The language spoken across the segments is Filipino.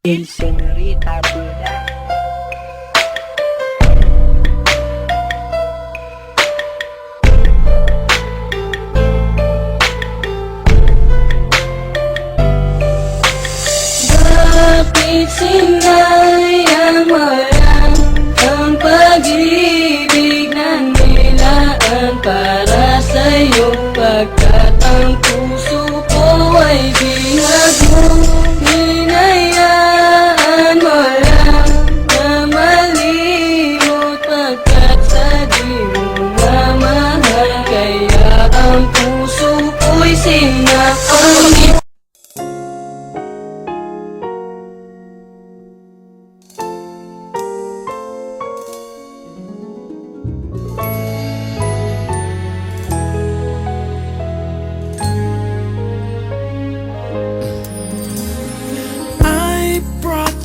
El señorita Piedad. Bakit sinayang-mayang ang pag-ibig na nilaan para sa'yo, pagkat ang puso ko ay bihag mo. Hinayaan mo lang na malimot, pagkat sa di mo na mahal, kaya ang puso ko'y sinakal.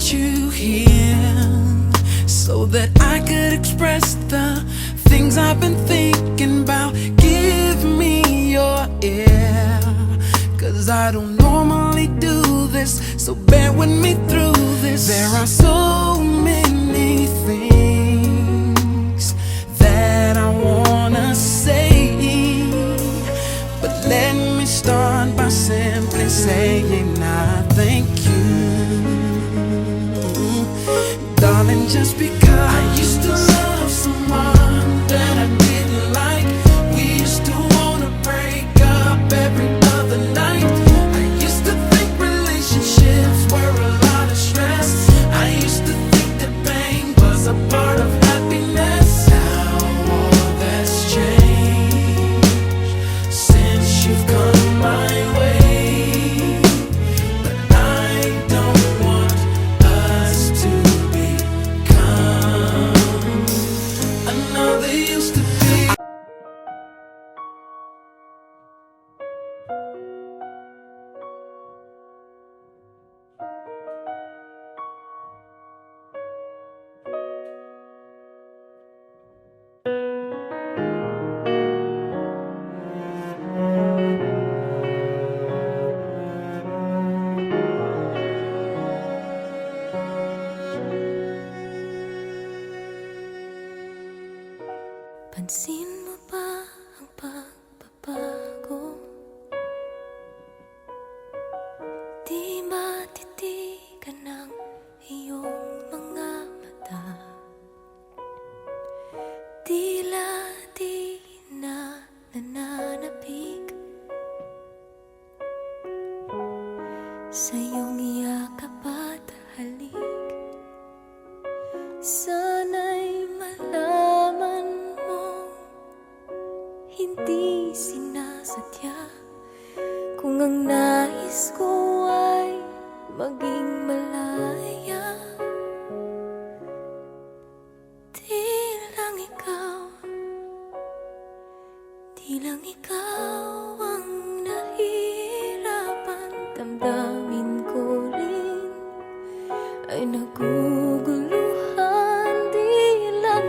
You here so that I could express the things I've been thinking about. Give me your ear, 'cause I don't normally do this, so bear with me through this. There are so many things that I wanna say, but let me start by simply saying I thank you, darling, just because I used to love someone that I didn't like. We used to wanna break up every other night. I used to think relationships were a lot of stress. I used to think that pain was a part of happiness. Now all that's changed since you've come my way, but I don't want us to another used to be. Pansin mo ba ang pagbabago? Di matitigan ng iyong mga mata. Tila di na nananapig sa iyong yakap at halik. Sana'y malaman hindi sinasadya, kung ang nais ko ay maging malaya. Di lang ikaw ang nahihirapan. Damdamin ko rin ay naguguluhan. Di lang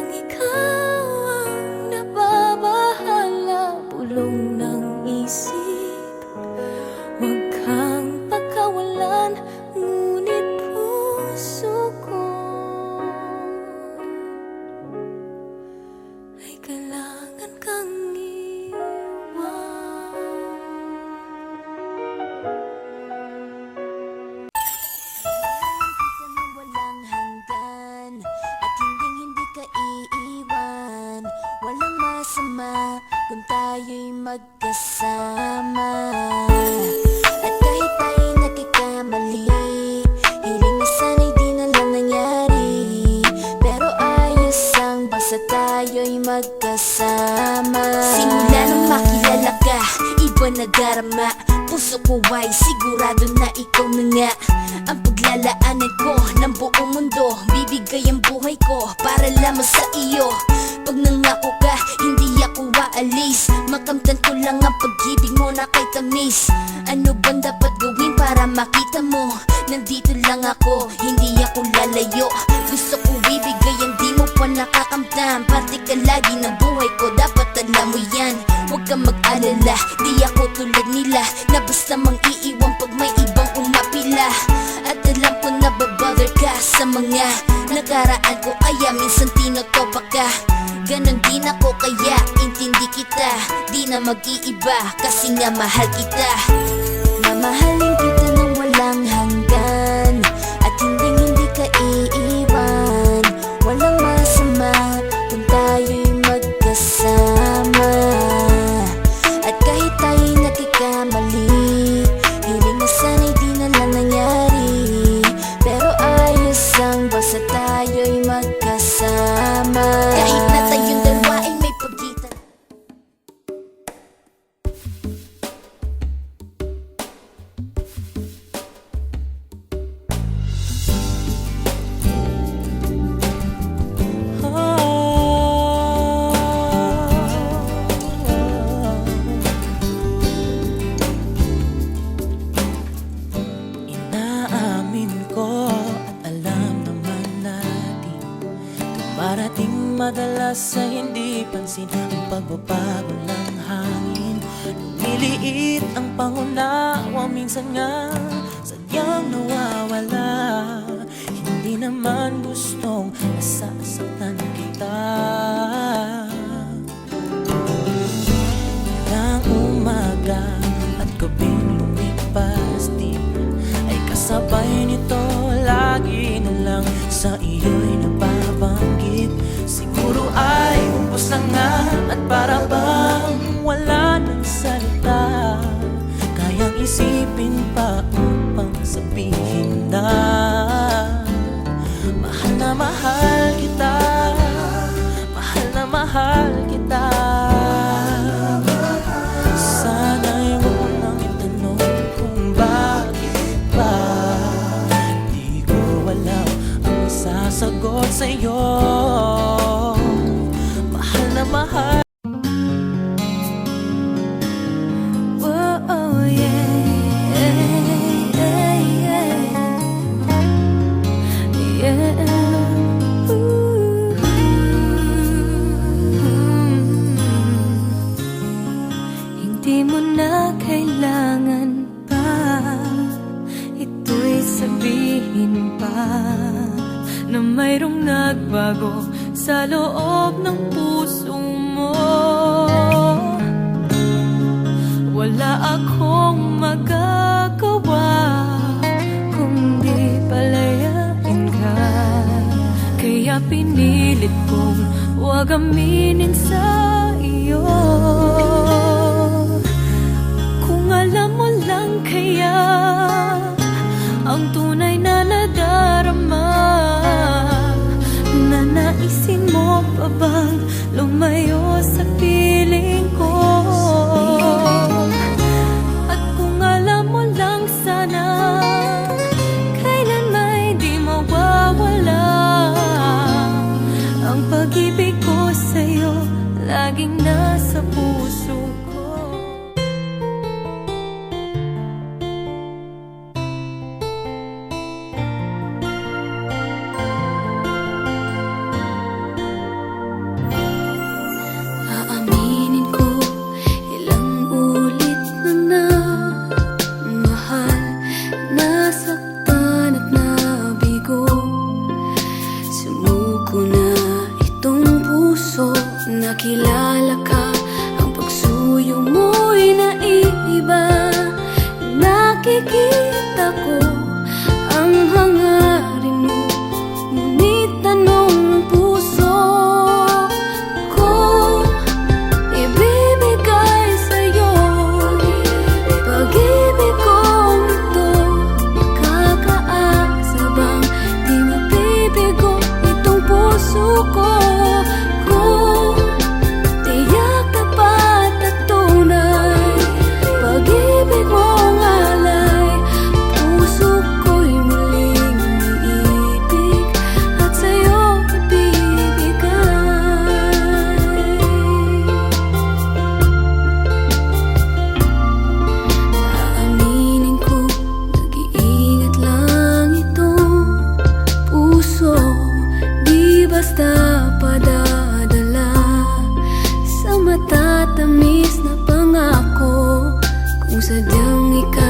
ikaw ang nababahala. Bulong ng isip, huwag kang pagkawalan. Ngunit puso ko ay kailangan kang iwan. Walang hanggan at hindi ka iiwan. Walang masama kung tayo'y magkasama. At kahit tayo'y nagkakamali, hiling na sana'y di na lang nangyari. Pero ayos ang basta tayo'y magkasama. Simula nang makilala ka, iba nadarama. Puso ko ay sigurado na ikaw na nga ang paglalaanan ko ng buong mundo. Bibigay ang buhay ko para lamang sa iyo. Pag nangako ka, hindi ako aalis. Makamtan ko lang ang pag-ibig mo na kay tamis. Ano bang dapat gawin para makita mo? Nandito lang ako, hindi ako lalayo. Gusto ko ibigay ang di mo pa nakakamtan. Parte ka lagi ng buhay ko, dapat alam mo yan. Huwag kang mag-alala, di ako tulad nila na basta basta mang iiwan pag may ibang umapila. At alam ko na babother ka sa mga nakaraan ko, kaya minsan tinotopa ka. Ganon din ako kaya intindi kita, di na mag-iiba kasi nga mahal kita. Mamahalin kita ng walang hanggan, at hindi ka iiwan. Walang masama kung tayo'y magkasama. At kahit tayo'y nagkakamali, hiling na sana'y di na lang nangyari. Pero ayos ang basta tayo'y magkasama. Kahit na tayong dalawa ay may pagitan. Inaamin ko at alam naman natin, dumarating madalas sa hindi pansin ang pagbabago ng hangin. Lumiliit ang pangunawa, minsan nga sadyang nawawala. Hindi naman gustong nasasaktan kita. Ilang umaga at gabing lumipas, di ay kasabay nito. Lagi na lang sa iyo'y nababanggit. Siguro ay umpos na nga at para bang wala ng salita. Kayang isipin pa upang sabihin na mahal na mahal kita, mahal na mahal kita. Sana'y huwag mo nang itanong kung bakit ba. Di ko alam ang sasagot sa'yo. Mahal na mahal. Oh yeah, yeah. Ooh. Hindi mo na kailangan pa ito'y sabihin pa, na mayroong nagbago sa loob ng puso mo. Wala akong magagawa kundi palayain ka. Kaya pinilit kong huwag aminin sa iyo. Kung alam mo lang kaya ang tunay na nadarama, nanaisin mo pa bang lumayo sa piling ko? At kung alam mo lang sana, kailan may di mawawala ang pag-ibig ko sa'yo, laging nasa puso ko. Aaminin ko, ilang ulit na mahal, nasaktan at nabigo. Sumuko na itong puso, nakilala ka, ang pagsuyo mo'y naiiba. Nakikita ko ang hangarin mo, ngunit tanong ng puso ko, ibibigay sa'yo. Pag-ibig kong ito, kakaasa bang di mabibigo itong puso ko? Kung tiyak tapat at tunay, pag-ibig mong alay, puso ko'y muling iibig at sa'yo ibibigay. Aaminin ko, nag-iingat lang itong puso, di basta padadala sa matatamis na pangako. Kung sadyang ikaw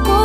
ko